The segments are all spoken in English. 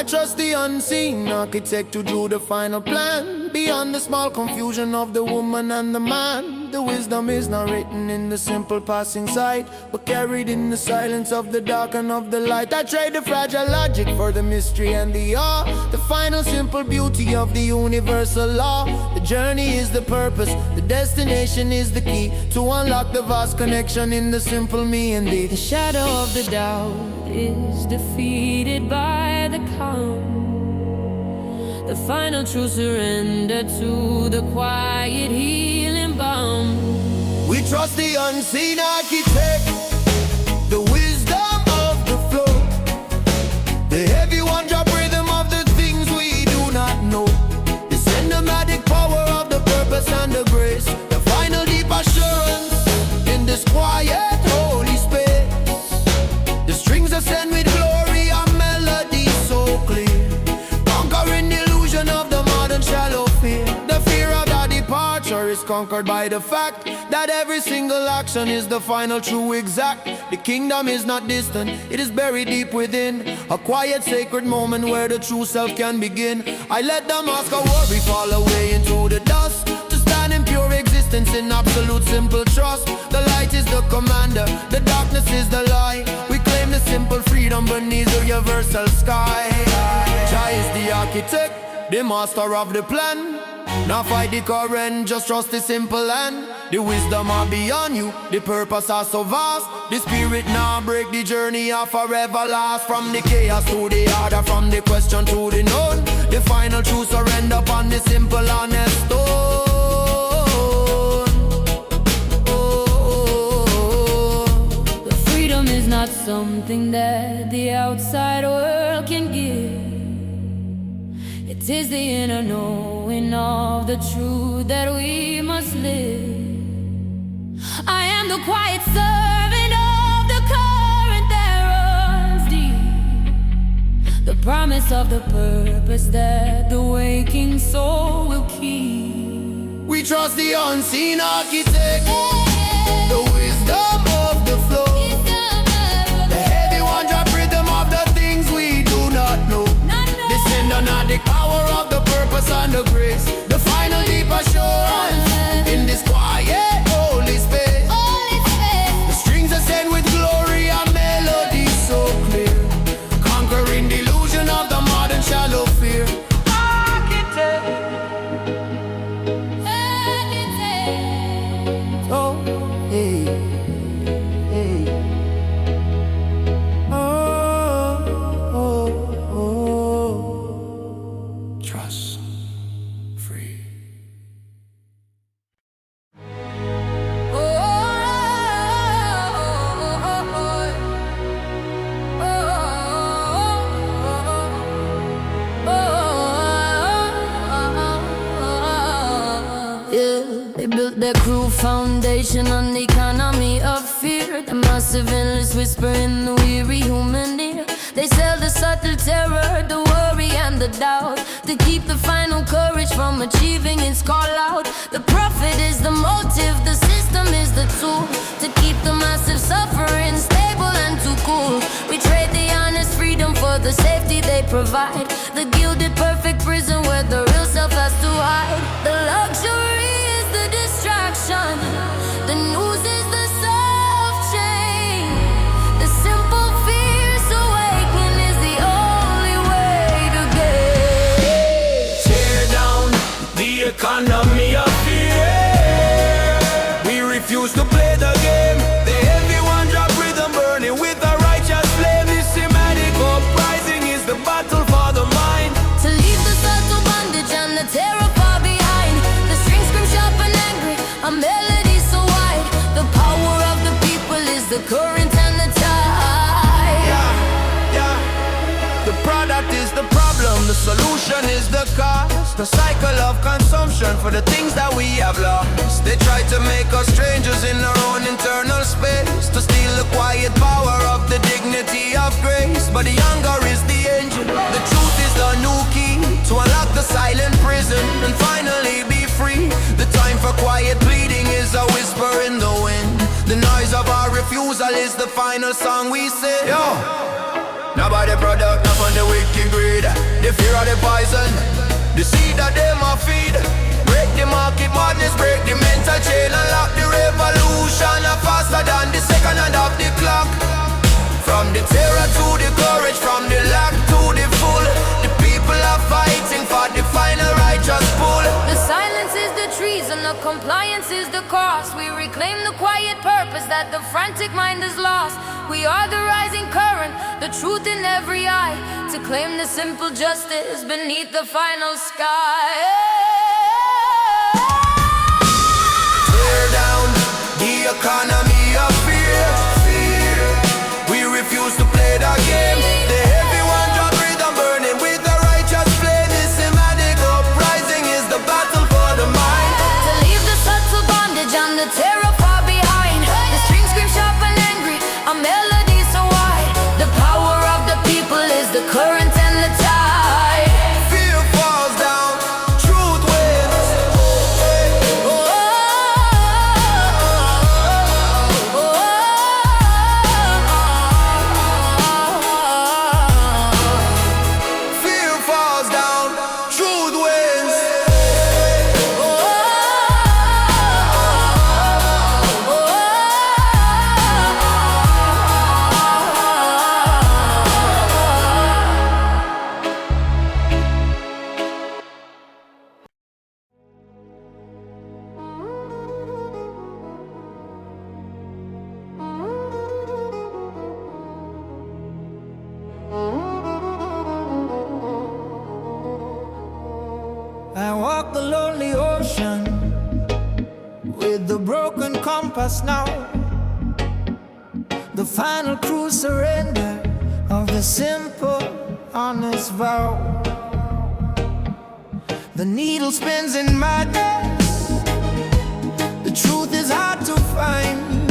trust the unseen architect to do the final plan. Beyond the small confusion of the woman and the man, the wisdom is not written in the simple passing sight, but carried in the silence of the dark and of the light. I trade the fragile logic for the mystery and the awe, the final simple beauty of the universal law. The journey is the purpose, the destination is the key to unlock the vast connection in the simple me and thee. The shadow of the doubt is defeated by the calm. The final true surrender to the quiet healing balm. We trust the unseen architect, the wisdom of the flow, the heavy one-drop rhythm of the things we do not know, the cinematic power of the purpose and the grace, the final deep assurance in this quiet holy space. The strings ascend with glory and melodies so clear, conquering the illusion of the modern shallow fear. The fear of the departure is conquered by the fact that every single action is the final true exact. The kingdom is not distant, it is buried deep within, a quiet sacred moment where the true self can begin. I let the mask of worry fall away into the dust, to stand in pure existence in absolute simple trust. The light is the commander, the darkness is the lie. We claim the simple freedom beneath the universal sky. Jah is the architect, the master of the plan. Now fight the current, just trust the simple land. The wisdom are beyond you, the purpose are so vast. The spirit now break, the journey are forever last. From the chaos to the order, from the question to the known, the final true surrender upon the simple honest stone. The freedom is not something that the outside world can give. It is the inner knowing of the truth that we must live. I am the quiet servant of the current that runs deep, the promise of the purpose that the waking soul will keep. We trust the unseen architect, the wisdom of the flow, the heavy one-drop rhythm of the things we do not know, the cinematic power of the purpose and the grace, the final deep assurance in this quiet holy space. The strings ascend with glory and melodies so clear, conquering the illusion of the modern shallow fear. Architect, oh, hey, hey. Trust, free. They built their cruel foundation on the economy of fear, the massive endless whisper in the weary human ear. They sell the subtle terror, the worry and the doubt, to keep the final courage from achieving its call out. The profit is the motive, the system is the tool, to keep the massive suffering stable and too cool. We trade the honest freedom for the safety they provide, the gilded perfect prison where the real self has to hide. The luxury is the distraction, the news is the soft chain, the simple fierce awakening is the only way to get. Tear down the economy of fear. We refuse to play the game. The heavy one-drop rhythm burning with a righteous flame. This thematic uprising is the battle for the mind. To leave the subtle bondage and the terror far behind. The strings scream sharp and angry, a melody so wide. The power of the people is the current and the tide. Yeah. The product is the problem, the solution is the cause. The cycle of consumption for the things that we have lost. They try to make us strangers in our own internal space, to steal the quiet power of the dignity of grace. But the hunger is the engine, the truth is the new key, to unlock the silent prison and finally be free. The time for quiet pleading is a whisper in the wind. The noise of our refusal is the final song we sing. Yo, Nobody product, not on the wicked greed. The fear of the poison, the seed that them a feed. Break the market madness, break the mental chain, unlock the revolution, faster than the second hand of the clock. From the terror to the courage, from the lack to the full, the people are fighting for the final righteous pull. The silence is the treason, the compliance is the cost. We reclaim the quiet purpose that the frantic mind has lost. We are the rising current, the truth in every eye, to claim the simple justice beneath the final sky. Tear down the economy of fear. We refuse to play the game. The heavy one drop rhythm burning with the righteous flame. This Sinematic uprising is the battle for the mind. To leave the subtle bondage and the terror far behind. The strings scream sharp and angry, a melody so wide. The power of the people is the current and the tide. Fear falls down, truth wins. Fear falls down, truth wins. I walk the lonely ocean with the broken compass now. The final cruise surrender of the simple, honest vow. The needle spins in madness. The truth is hard to find.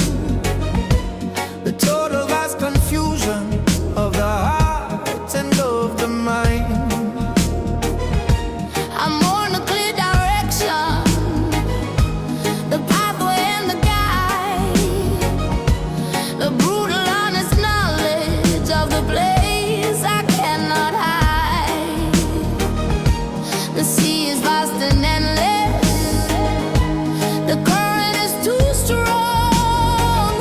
The total vast confusion of the heart and of the mind. I'm on a clear direction, the pathway and the guide, the brutal honest knowledge of the place I cannot hide. The sea is vast and endless, the current is too strong.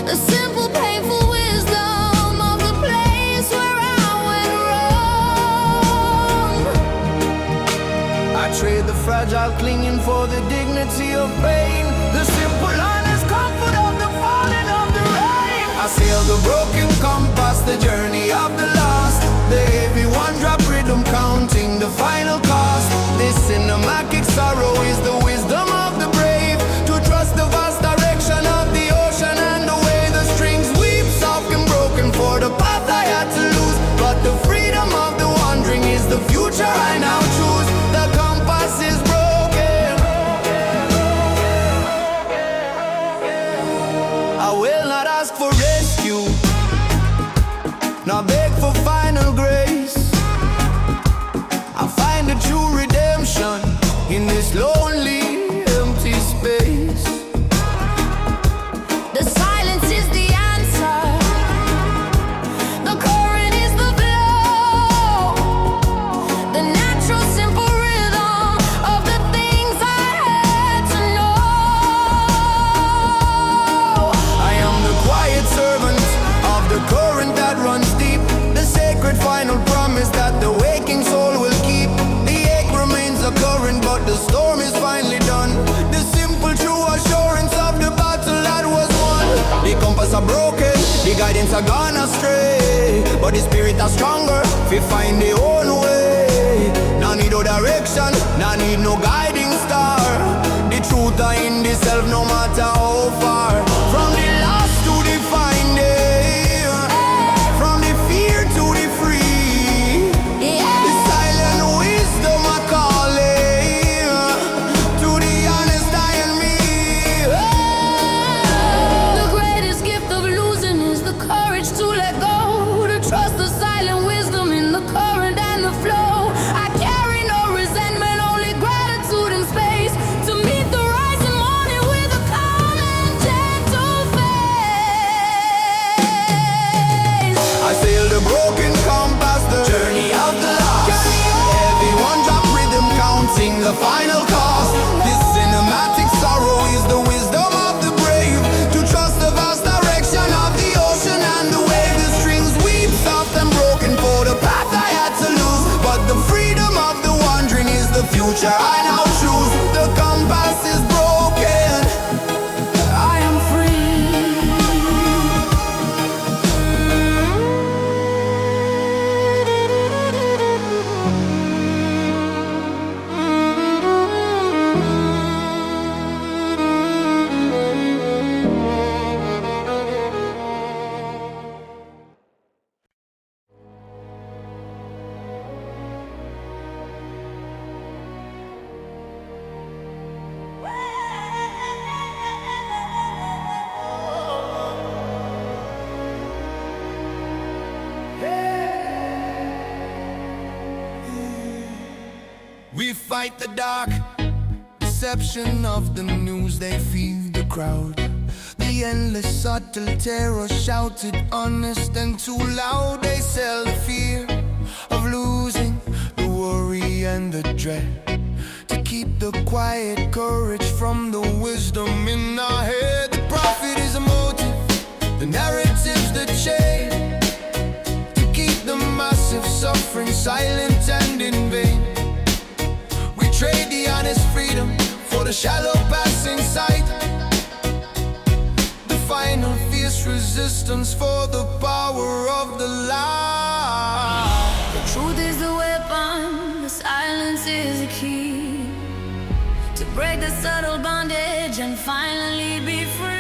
The simple painful wisdom of the place where I went wrong. I trade the fragile clinging for the dignity of pain, the simple honest comfort of the falling of the rain. I sail the broken compass, the journey of the lost. The heavy one drop rhythm counting the final cost. This cinematic sorrow is the wisdom of the brave, to trust the vast direction of the ocean and the way the strings weep soft and broken for the path I had to lose. But the freedom of the wandering is the future I now choose. The compass is broken. I will not ask for rescue, nor beg for final grace. I find the true redemption in this lonely, empty space. The silence is the answer, the current is the flow, the natural simple rhythm of the things I had to know. I am the quiet servant of the current that runs deep, the sacred final promise that the waking soul will keep. The ache remains a current, but the storm is finally done. The simple true assurance of the battle that was won. The compass are broken, the guidance are gone astray, but the spirit are stronger, we find the own way. No need no direction, no need no guiding star. The truth are in the self, no matter how far. From the lost to the finding, from the fear to the free. The silent wisdom I call it, to the honest I and me. The greatest gift of losing is the courage to let go, to trust the silent wisdom in the current and the flow. I carry no resentment, only gratitude and space, to meet the rising morning with a calm and gentle face. the final cost. This cinematic sorrow is the wisdom of the brave, to trust the vast direction of the ocean and the wave. The strings weep soft and broken for the path I had to lose, but the freedom of the wandering is the future I now choose. The compass is broken, I am free. We fight the dark deception of the news, they feed the crowd. The endless subtle terror shouted honest and too loud. They sell the fear of losing, the worry and the dread, to keep the quiet courage from the wisdom in our head. The prophet is a motive, the narrative's the chain, to keep the massive suffering silent and in vain. Trade the honest freedom for the shallow passing sight, the final fierce resistance for the power of the lie. The truth is the weapon, the silence is the key, to break the subtle bondage and finally be free.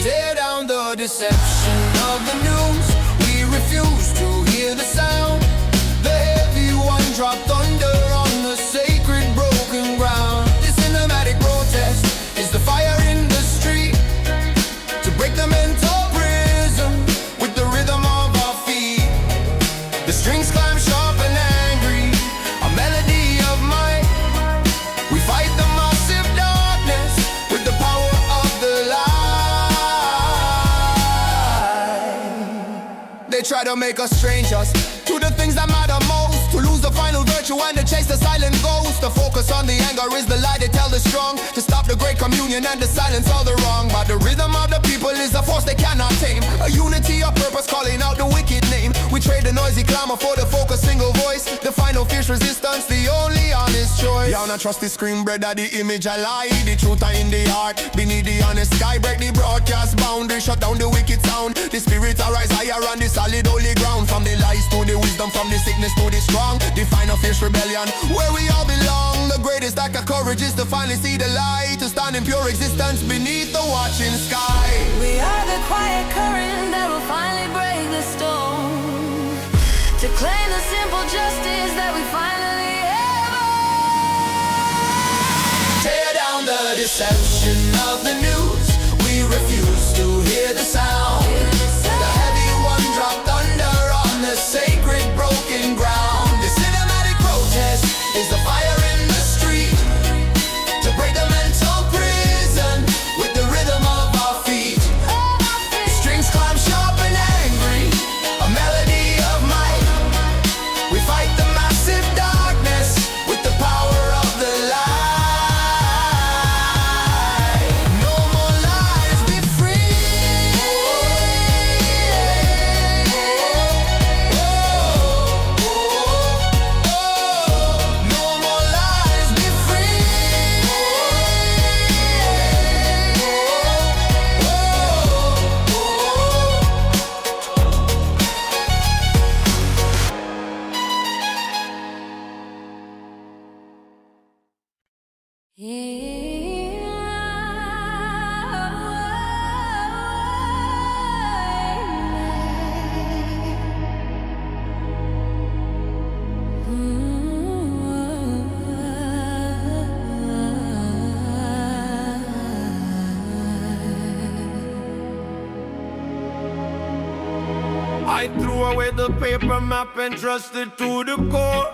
Tear down the deception of the news, we refuse to hear the sound. The heavy one dropped thunder on the sacred broken ground. This cinematic protest is the fire in the street, to break the mental prison with the rhythm of our feet. The strings climb sharp and angry, a melody of might. We fight the massive darkness with the power of the light. They try to make us strangers to the things that matter most, to lose the final virtue and to chase the silent ghost. The focus on the anger is the light, they tell the strong, to stop the great communion and to silence all the wrong. But the rhythm of the people is a force they cannot tame, a unity of purpose calling out the wicked name. We trade the noisy clamor for the focused single voice, the final fierce resistance, the only honest choice. Y'all not trust the screen bread that the image I lie, the truth are in the heart, beneath the honest sky. Break the broadcast boundary, shut down the wicked sound. The spirits arise higher on the solid holy ground, from the lies to the wisdom, from the sickness to the strong. Define a fierce rebellion where we all belong. The greatest act of courage is to finally see the light, to stand in pure existence beneath the watching sky. We are the quiet current that will finally break the storm, to claim the simple justice that we finally have. Tear down the deception of the news, we refuse to hear the sound. The heavy one dropped thunder on the sacred broken ground. The cinematic protest is the fire in the street, to break the mental prison with the rhythm of our feet. The strings climb sharp and angry, a melody of might. We fight the massive darkness with the power of the light. No more lies, be free. No more lies, be free. I threw away the paper map and trusted to the core.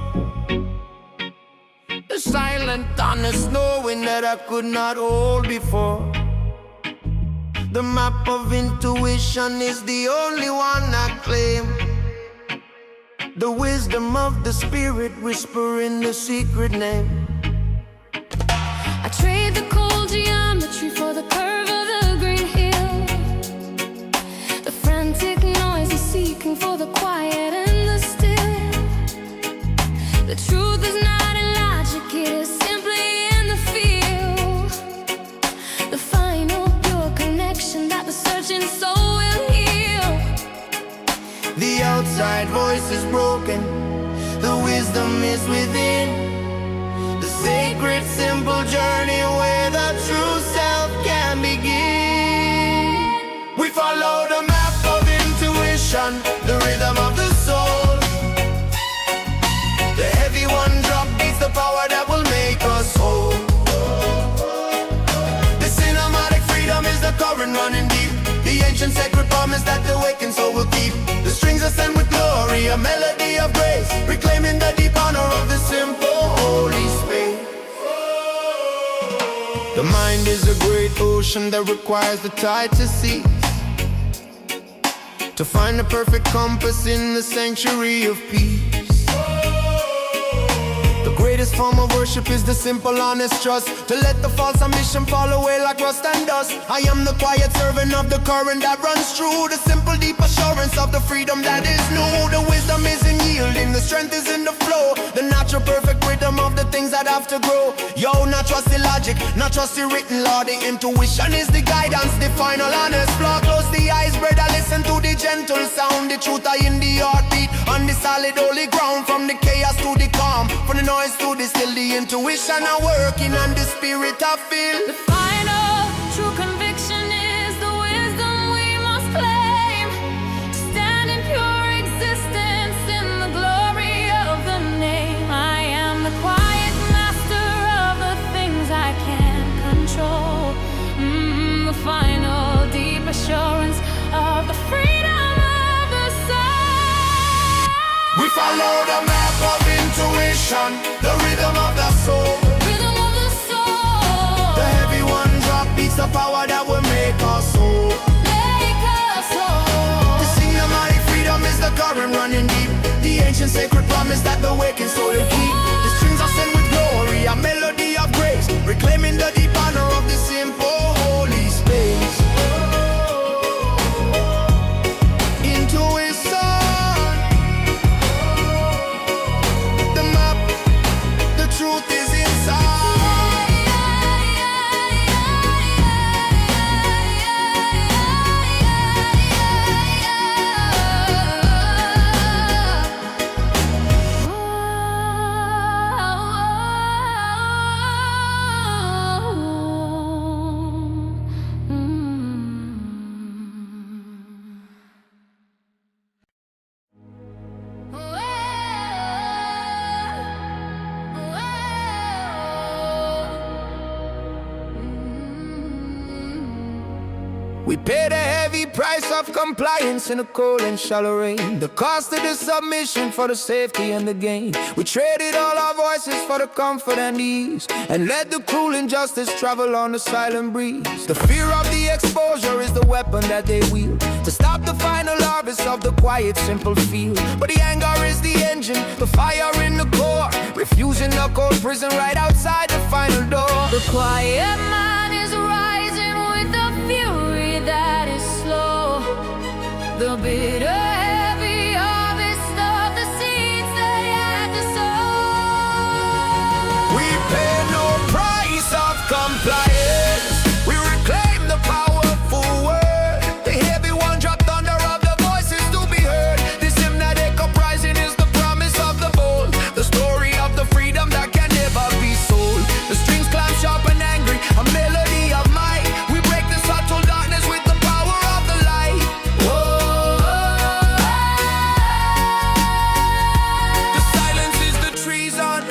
The silent honest knowing that I could not hold before. The map of intuition is the only one I claim. The wisdom of the spirit, whispering the secret name. I trade the cold geometry for the curve of the green hill. The frantic noise is seeking for the quiet and the still. The truth is not in logic, it is simply in the feel. The final pure connection that the searching soul will heal. The outside voice is broken, the wisdom is within. The sacred simple journey where the true self can begin. We follow the map of intuition, the rhythm of the soul. The heavy one drop beats the power that will make us whole. The cinematic freedom is the current running deep. The ancient sacred promise that the awakened soul will keep. The strings ascend with glory, a melody of grace, reclaiming the deep honor of the simple holy space. The mind is a great ocean that requires the tide to cease, to find the perfect compass in the sanctuary of peace. The greatest form of worship is the simple, honest trust, to let the false ambition fall away like rust and dust. I am the quiet servant of the current that runs true, the simple, deep assurance of the freedom that is new. The wisdom is in yielding, the strength is in the flow, the natural perfect rhythm of the things that have to grow. Yo, not trust the logic, not trust the written law. The intuition is the guidance, the final honest flaw. Close the eyes, brother, listen to the gentle sound. The truth are in the heartbeat, on the solid holy ground. From the chaos to the calm, from the noise to the still, the intuition are working and the spirit I feel. The final true conviction is the wisdom we must claim, to stand in pure existence in the glory of the name. I am the quiet master of the things I can't control. The final deep assurance of the freedom of the soul. We follow the map of intuition, the rhythm of the soul. Rhythm of the soul. The heavy one drop beats the power that will make us whole. Make us whole. The cinematic freedom is the current running deep. The ancient sacred promise that the waking soul will keep. The strings are sent with glory, a melody of grace, reclaiming the deep honor of the simple holy space. Intuition, the map, the truth is inside. We paid a heavy price of compliance in the cold and shallow rain, the cost of the submission for the safety and the gain. We traded all our voices for the comfort and the ease, and let the cruel injustice travel on the silent breeze. The fear of the exposure is the weapon that they wield, to stop the final harvest of the quiet, simple field. But the anger is the engine, the fire in the core, refusing the cold prison right outside the final door. The quiet man is rising with the fury that is slow. The bitter, heavy harvest of the seeds they had to sow. We pay no price of compliance, we reclaim the powerful word. The heavy one dropped thunder of the voices to be heard. This hymnatic uprising is the promise of the bold, the story of the freedom that can never be sold. The strings climb sharp and angry, a melody of might. We break the subtle darkness with the power of the light. Whoa. The silence is the treason,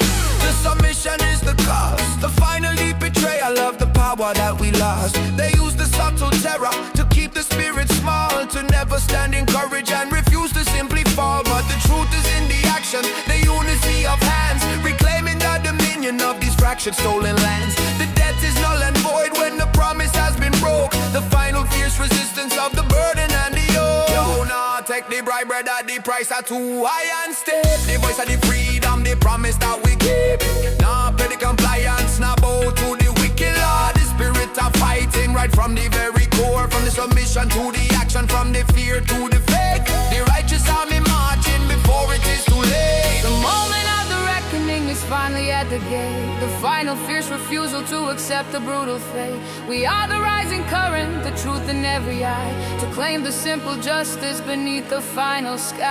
the submission is the cost, the final deep betrayal of the power that we lost. They use the subtle terror to keep the spirit small, to never stand in courage and refuse to simply fall. But the truth is in the action, the unity of hands, reclaiming the dominion of these fractured stolen lands. The debt is null and void when the promise has been broke, the final fierce resistance of the burden and the yoke. Yo, nah, take the bribe brother, the price are too high and steep. The voice of the freedom, the promise that we keep. Now play the compliance, now bow to the wicked Lord. The spirit of fighting right from the very core. From the submission to the action, from the fear to the fake. The righteous army marching before it is too late. The moment of the reckoning is finally at the gate. The final fierce refusal to accept the brutal fate. We are the rising current, the truth in every eye, to claim the simple justice beneath the final sky.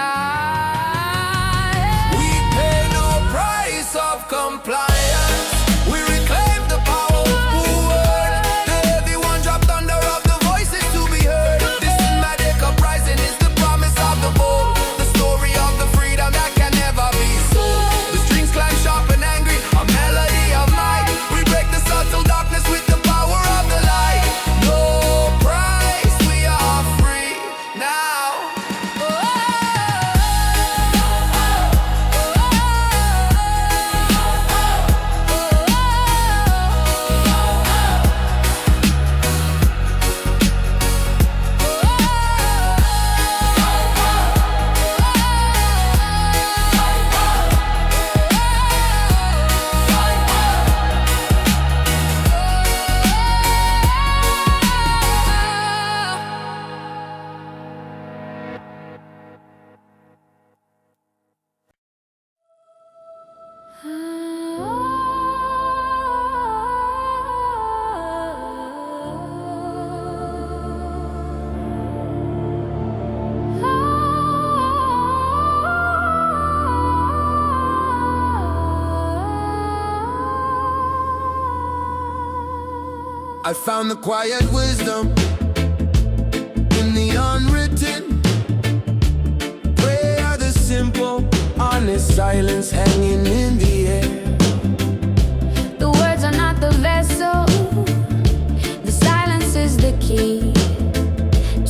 We pay no price of compliance. We reclaim the power of the word. The heavy one dropped under of the voices to be heard. This Sinematic uprising is the promise of the bold. The story of the freedom that can never be sold. The strings climb sharp and angry, a melody of might. We break the subtle darkness with the power of the light. No price, we are free now. I found the quiet wisdom in the unwritten. Prayer, the simple, honest silence hanging in the air. The words are not the vessel, the silence is the key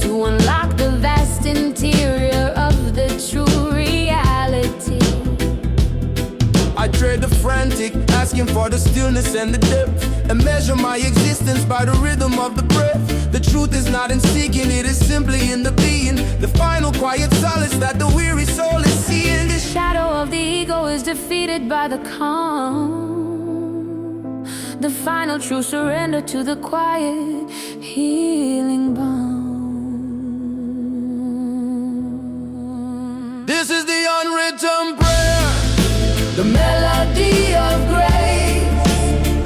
to unlock the vast interior of the true reality. I trade the frantic, asking for the stillness and the depth, and measure my existence by the rhythm of the breath. The truth is not in seeking, it is simply in the being. The final quiet solace that the weary soul is seeing. The shadow of the ego is defeated by the calm. The final true surrender to the quiet, healing balm. This is the unwritten prayer, The melody of grace.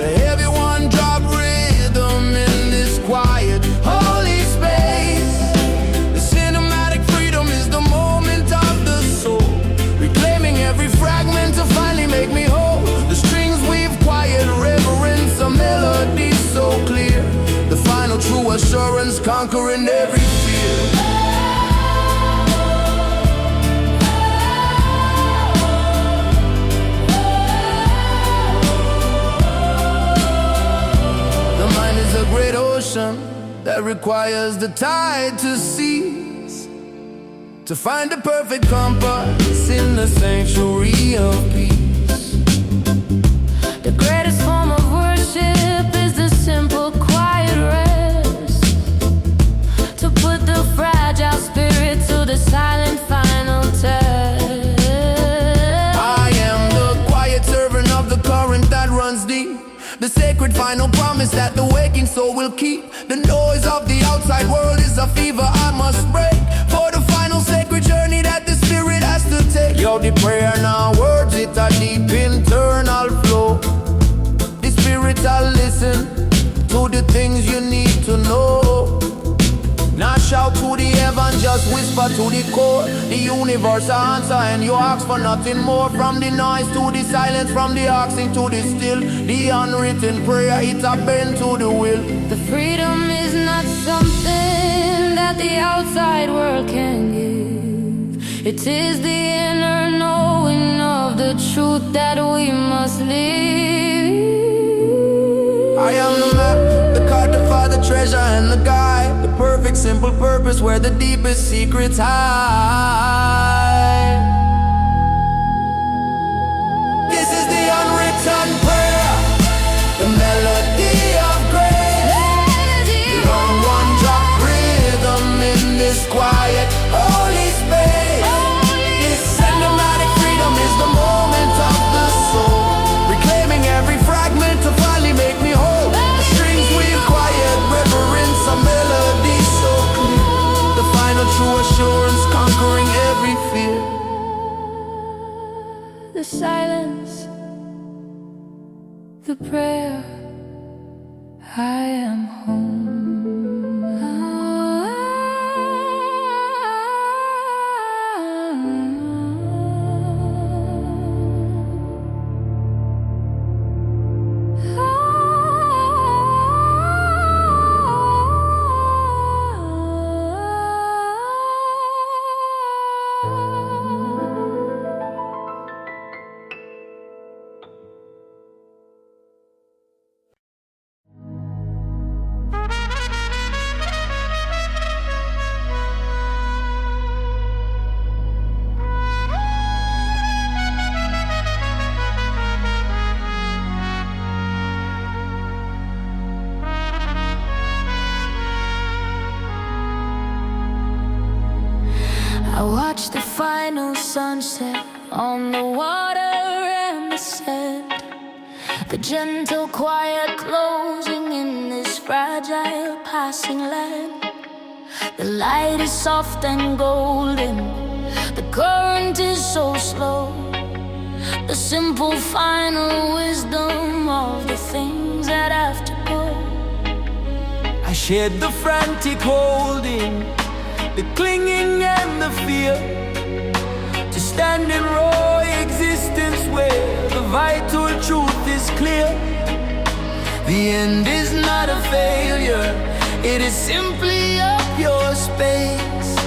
the heavy one drop rhythm in this quiet, holy space. The cinematic freedom is the moment of the soul, reclaiming every fragment to finally make me whole. The strings weave quiet reverence, a melody so clear. The final true assurance conquering every fear. A great ocean that requires the tide to cease, to find the perfect compass in the sanctuary of peace. The greatest form of worship is the simple quiet rest, to put the fragile spirit to the silent final test. I am the quiet servant of the current that runs deep, the sacred final promise that the waking soul will keep. The noise of the outside world is a fever I must break, for the final sacred journey that the spirit has to take. Yo, the prayer now words, it a deep internal flow. The spirit will listen to the things you need to know. Not shout to the heaven, just whisper to the core. The universe answer and you ask for nothing more. From the noise to the silence, from the asking to the still. The unwritten prayer, it's a bend to the will. The freedom is not something that the outside world can give. It is the inner knowing of the truth that we must live. I am the map, the cartographer, the treasure and the guide. The perfect simple purpose where the deepest secrets hide. This is the unwritten prayer, the melody of grace. The one drop rhythm in this quiet, holy space. silence, the prayer, I am home. I watch the final sunset on the water and the sand, the gentle quiet closing in this fragile passing land. The light is soft and golden, the current is so slow. The simple final wisdom of the things that have to go. I shared the frantic holding, the clinging and the fear, to stand in raw existence where the vital truth is clear. The end is not a failure, it is simply a pure space,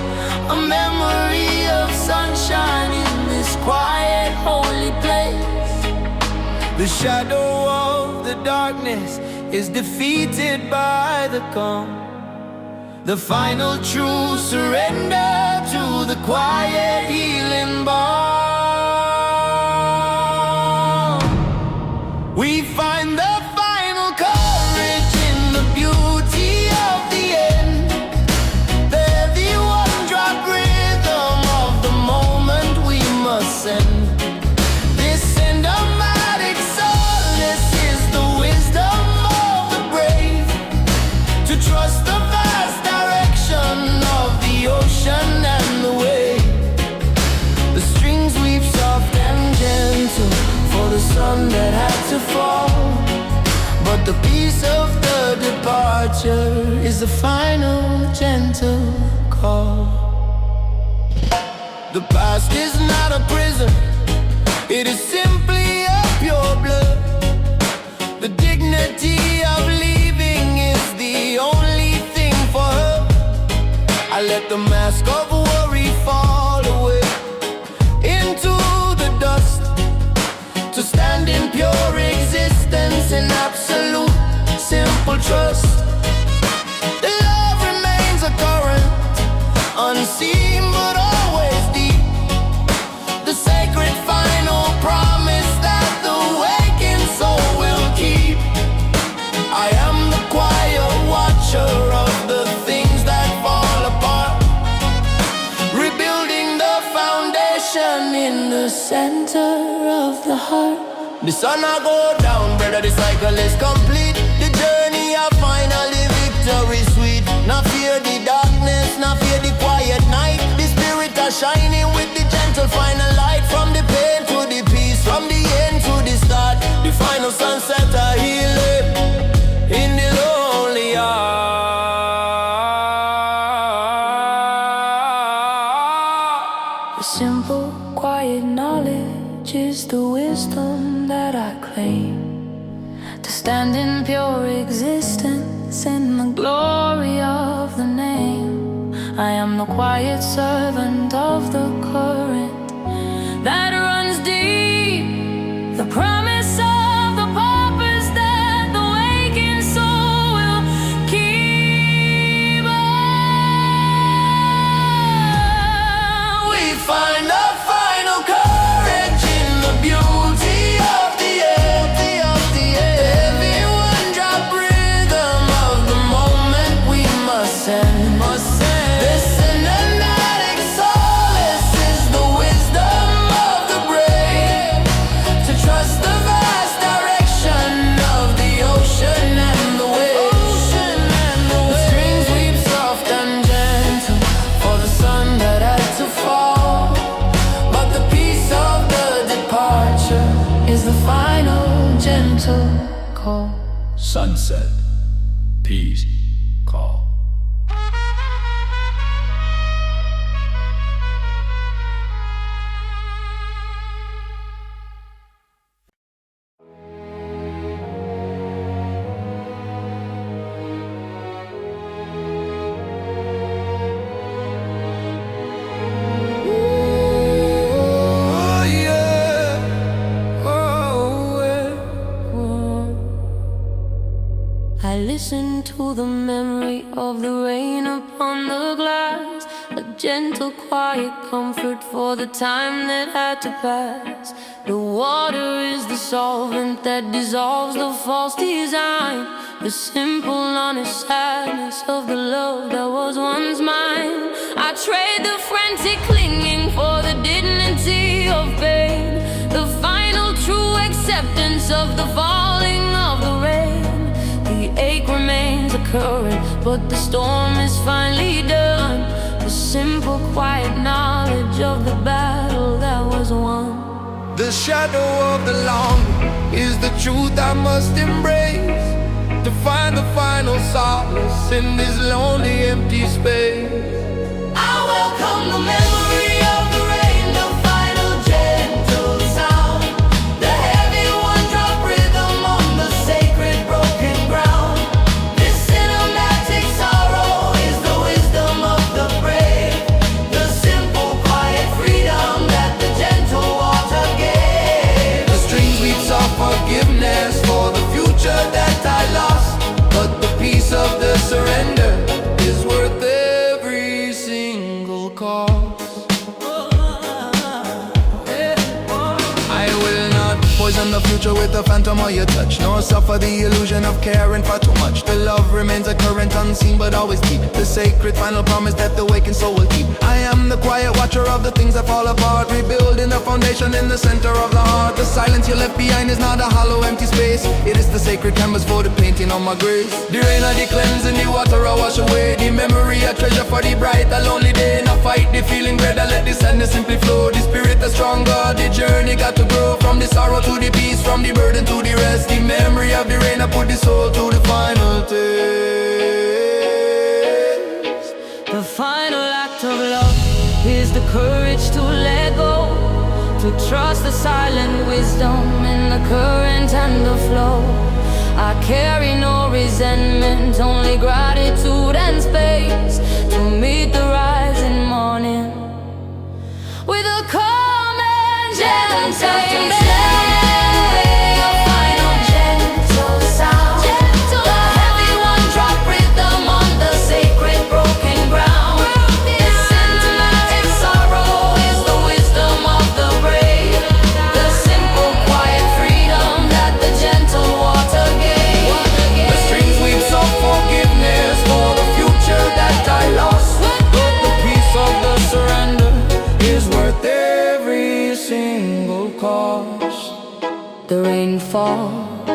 a memory of sunshine in this quiet holy place. The shadow of the darkness is defeated by the calm, the final true surrender to the quiet healing balm. We find the final courage in the beauty of the end, the heavy one-drop rhythm of the moment we must send. This cinematic solace is the wisdom of the brave, to trust the vast of the ocean and the wave. The strings weave soft and gentle for the sun that had to fall, but the peace of the departure is the final gentle call. The past is not a prison, it is simply a pure blood. The dignity of leaving is the only thing for her. I let the mask of worry fall away into the dust, to stand in pure existence in absolute simple trust. The love remains a current, unseen but always deep, the sacred final promise that the waking soul will keep. I am the quiet watcher of the things that fall apart, rebuilding the foundation in the center of the heart. The sun I go down, brother, the cycle is complete. The journey of finally victory sweet. Not fear the darkness, not fear the quiet night. The spirit are shining with the gentle final light. From the pain to the peace, from the end to the start. The final sunset are healing in the lonely heart. The simple, quiet knowledge is the wisdom that I claim, to stand in pure existence in the glory of the name. I am the quiet servant of the current that runs deep, the promise of the purpose that the waking soul will keep. We find a final courage in the beauty of the end, the heavy one-drop rhythm of the moment we must send. The cinematic solace is the gentle call. Sunset, peace, call. I listen to the memory of the rain upon the glass, a gentle, quiet comfort for the time that had to pass. The water is the solvent that dissolves the false design, the simple, honest sadness of the love that was once mine. I trade the frantic clinging for the dignity of pain, the final true acceptance of the falling of the rain. The ache remains a current, but the storm is finally done. The simple, quiet knowledge of the battle that was won. The shadow of the longing is the truth I must embrace, to find the final solace in this lonely, empty space. I welcome the memory of the rain, the final gentle sound, the heavy one-drop rhythm on the sacred broken ground. This cinematic sorrow is the wisdom of the brave, the simple, quiet freedom that the gentle water gave. The strings weave of forgiveness for the future that I lost, but the peace of the surrender is worth every single cost. I will not poison the future with the phantom of your touch, nor suffer the illusion of caring for too much. The love remains a current, unseen but always deep, the sacred final promise that the awakened soul will keep. I am the quiet watcher of the things that fall apart, rebuilding the foundation in the center of the heart. The silence you left behind is not a hollow, empty space. It is the sacred canvas for the painting on my grace. The rain of the cleansing, the water I wash away, the memory a treasure for the bright, a lonely day. Not fight the feeling greater, let the sadness simply flow. The spirit is stronger, the journey got to grow, from the sorrow to the peace, from the burden to the rest. The memory of the rain, I put the soul to the final taste. The final act of love is the courage to let go, to trust the silent wisdom in the current and the flow. I carry no resentment, only gratitude and space, to meet the rising morning with a calm and gentle. The rain falls,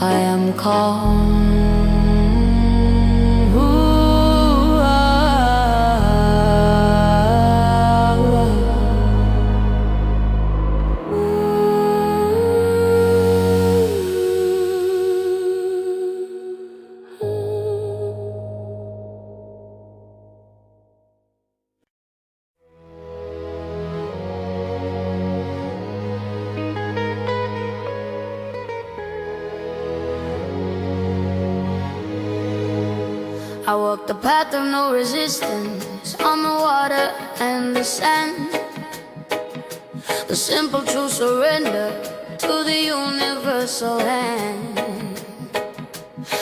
I am calm. Ooh, I walk the path of no resistance on the water and the sand, the simple true surrender to the universal hand.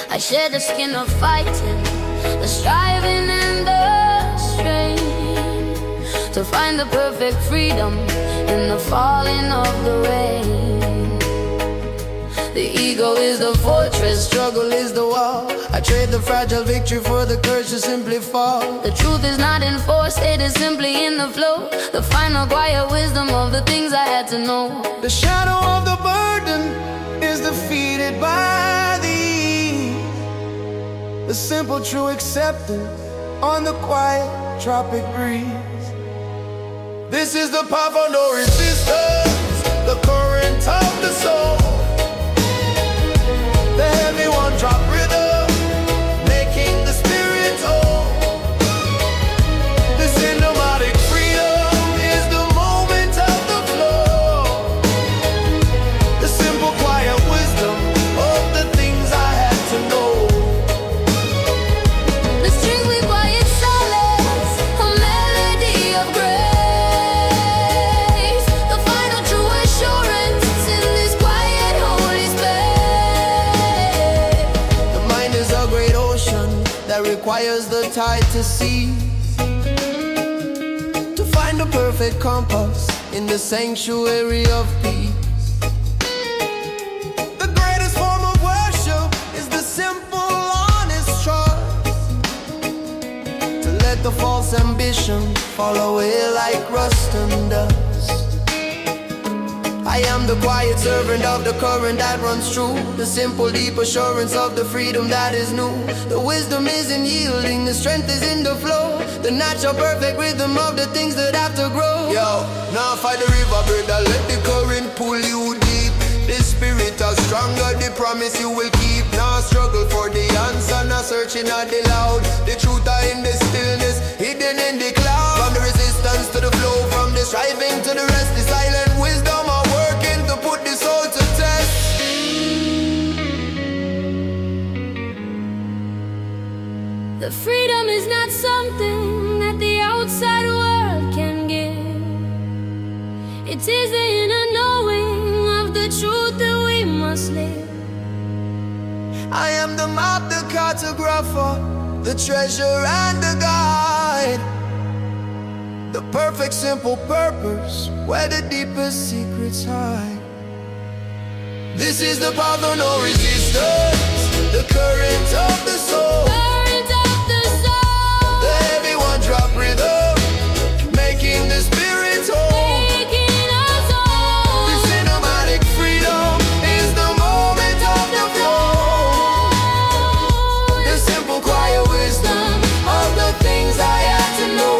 I share the skin of fighting, the striving and the strain, to find the perfect freedom in the falling of the rain. The ego is the fortress, struggle is the wall. I trade the fragile victory for the courage to simply fall. The truth is not enforced, it is simply in the flow, the final quiet wisdom of the things I had to know. The shadow of the burden is defeated by thee, the simple true acceptance on the quiet tropic breeze. This is the path of no resistance, the current of the soul, requires the tide to cease, to find the perfect compass in the sanctuary of peace. The greatest form of worship is the simple, honest trust, to let the false ambition fall away like rust and dust. I am the quiet servant of the current that runs true, the simple, deep assurance of the freedom that is new. The wisdom is in yielding, the strength is in the flow, the natural perfect rhythm of the things that have to grow. Yo, now fight the river, brother, let the current pull you deep. The spirit is stronger, the promise you will keep. Now struggle for the answer, now searching at the loud. The truth are in the stillness, hidden in the cloud. From the resistance to the flow, from the striving to the rest, the silent wisdom are working to put the soul to test. The freedom is not something that the outside world can give. It is the inner knowing of the truth that we must live. I am the map, the cartographer, the treasure and the guide, the perfect simple purpose where the deepest secrets hide. This is the path of no resistance, the current of the soul, the heavy one drop rhythm, making the spirit whole. The cinematic freedom is the moment of the flow, the simple quiet wisdom of the things I had to know.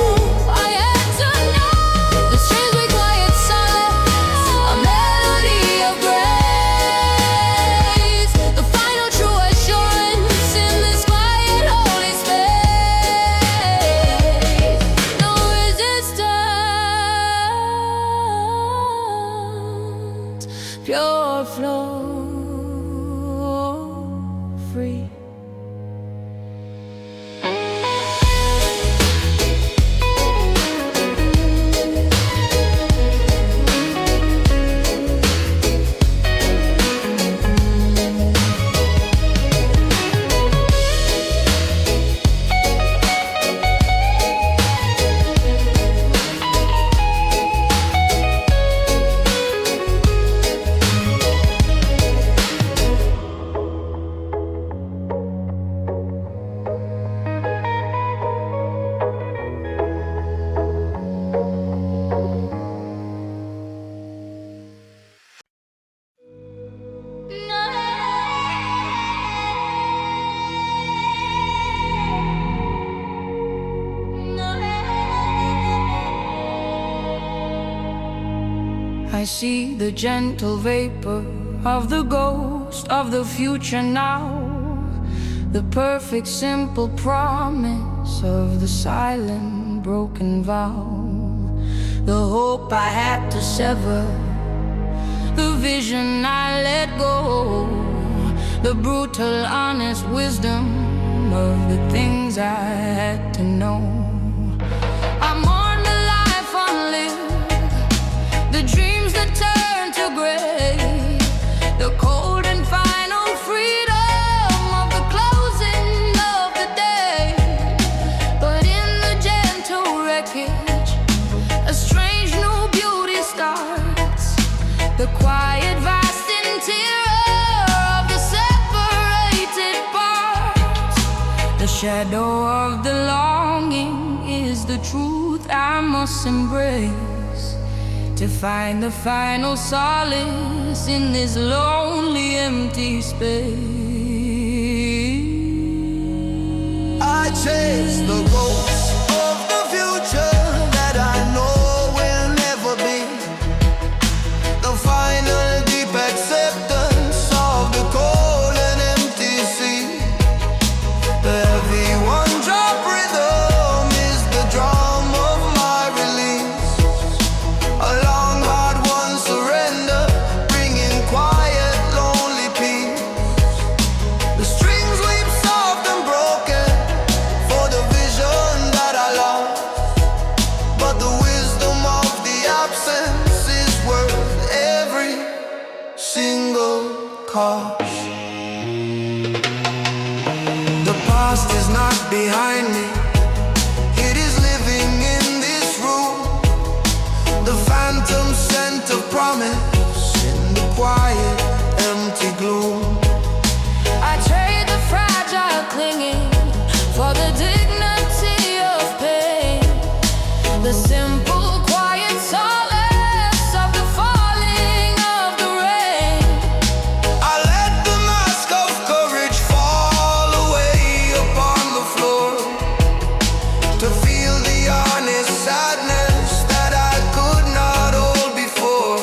The strings required silence, a melody of grace, the final true assurance in this quiet holy space. No resistance, pure flow, free. I see the gentle vapor of the ghost of the future now, the perfect simple promise of the silent broken vow, the hope I had to sever, the vision I let go, the brutal honest wisdom of the things I had to know. I'm on the life unlived, the dreams that turn to gray, the cold and final freedom of the closing of the day. But in the gentle wreckage, a strange new beauty starts, the quiet vast interior of the separated parts. The shadow of the longing is the truth I must embrace, to find the final solace in this lonely empty space. I chase the ghosts of the future that I know will never be, the final deep acceptance of the cold and empty sea. The heavy one drop rhythm is the drum of my release, a long hard one surrender, bringing quiet lonely peace. The strings weep soft and broken for the vision that I lost, but the wisdom of the absence is worth every single cost. The past is not behind me. It is living in this room. The phantom scent of promise in the quiet, empty gloom. I trade the fragile clinging for the dignity of pain, the simple, quiet solace of the falling of the rain. I let the mask of courage fall away upon the floor, to feel the honest sadness that I could not hold before.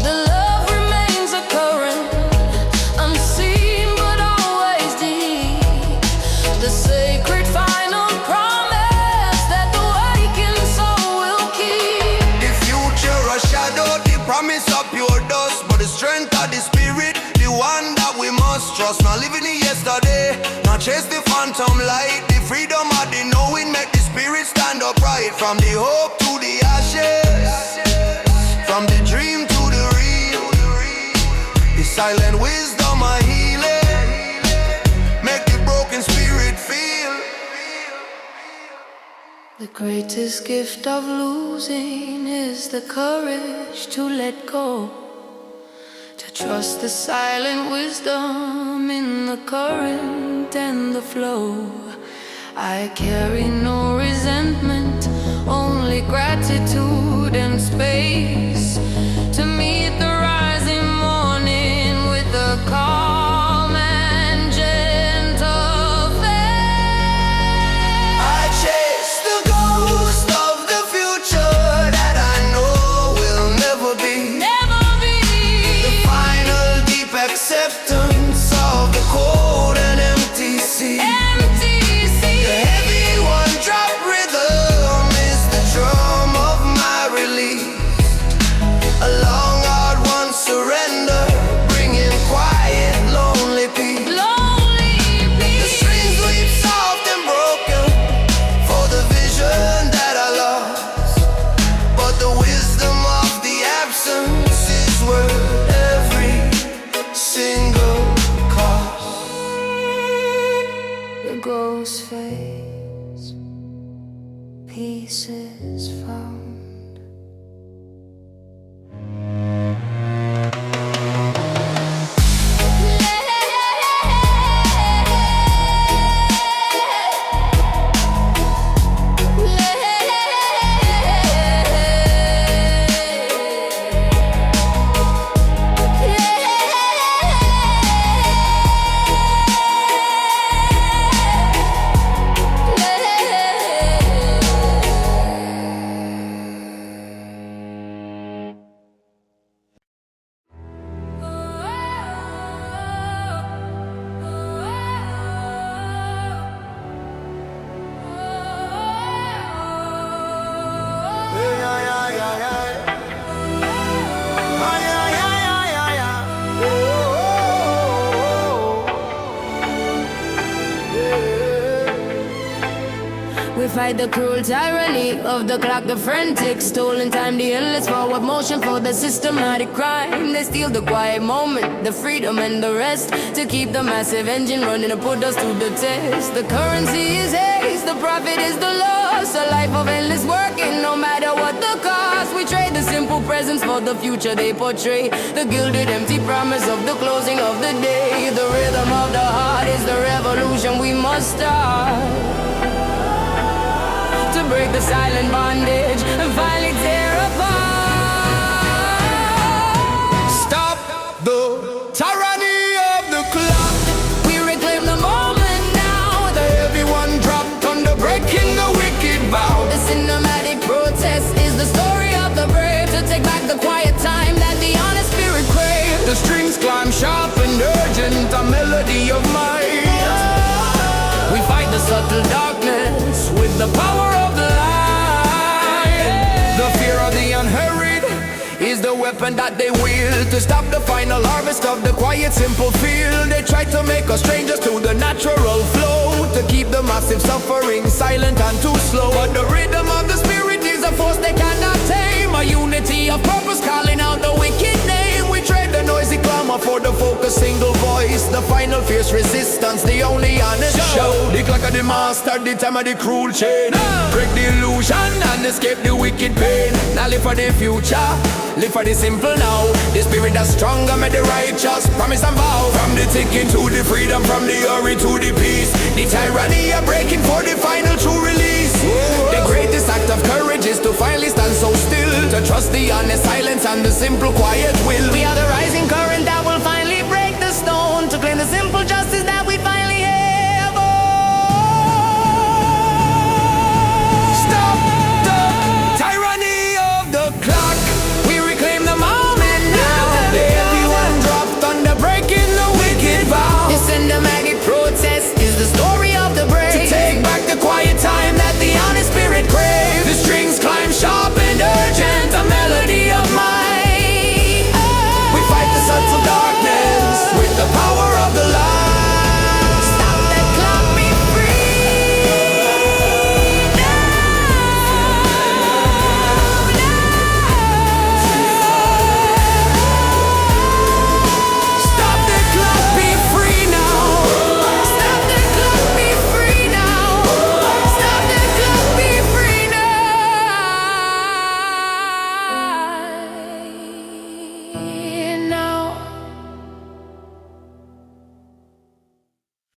The love remains a current, unseen but always deep, the sacred final promise that the wakened soul will keep. The future a shadow, the promise of pure dust, but the strength of the spirit, the one that we must trust. Not living in yesterday, not chase the phantom light. The freedom of the knowing make the spirit stand upright. From the hope to the ashes, from the dream to the real, the silent wisdom of healing make the broken spirit feel. The greatest gift of losing is the courage to let go, to trust the silent wisdom in the current and the flow. I carry no resentment, only gratitude and space to meet the rising morning with a calm and gentle faith. I chase the ghost of the future that I know will never be. Never be The final deep acceptance of the cold and empty sea. empty. The heavy one-drop rhythm is the drum of my release. A long, hard-won surrender, bringing quiet, lonely peace. Lonely The peace. strings weep soft and broken for the vision that I lost, but the wisdom of the absence is worth every single cost. The ghost fades, peace is found. We fight the cruel tyranny of the clock, the frantic stolen time, the endless forward motion for the systematic crime. They steal the quiet moment, the freedom and the rest, to keep the massive engine running and put us to the test. The currency is haste, the profit is the loss, a life of endless working no matter what the cost. We trade the simple presence for the future they portray, the gilded empty promise of the closing of the day. The rhythm of the heart is the revolution we must start, to break the silent bondage and finally tear apart. Stop the tyranny of the clock. We reclaim the moment now, The heavy one dropped under breaking the wicked vow. the cinematic protest is the story of the brave, to take back the quiet time that the honest spirit craves. The strings climb sharp and urgent, a melody of mine. We fight the subtle darkness with the power of the light. The fear of the unhurried is the weapon that they wield, to stop the final harvest of the quiet, simple field. They try to make us strangers to the natural flow, to keep the massive suffering silent and too slow. But the rhythm of the spirit is a force they cannot tame, a unity of purpose calling out the wicked name. We trade the noisy clamor for the focused single voice, voice, the final fierce resistance, the only honest show. The clock of the master, the time of the cruel chain. Break the illusion and escape the wicked pain. Now live for the future, live for the simple now. The spirit that's stronger, made the righteous promise and vow. From the ticking to the freedom, from the hurry to the peace. The tyranny are breaking for the final true release. The greatest act of courage is to finally stand so still, to trust the honest silence and the simple quiet will. We are the rising courage.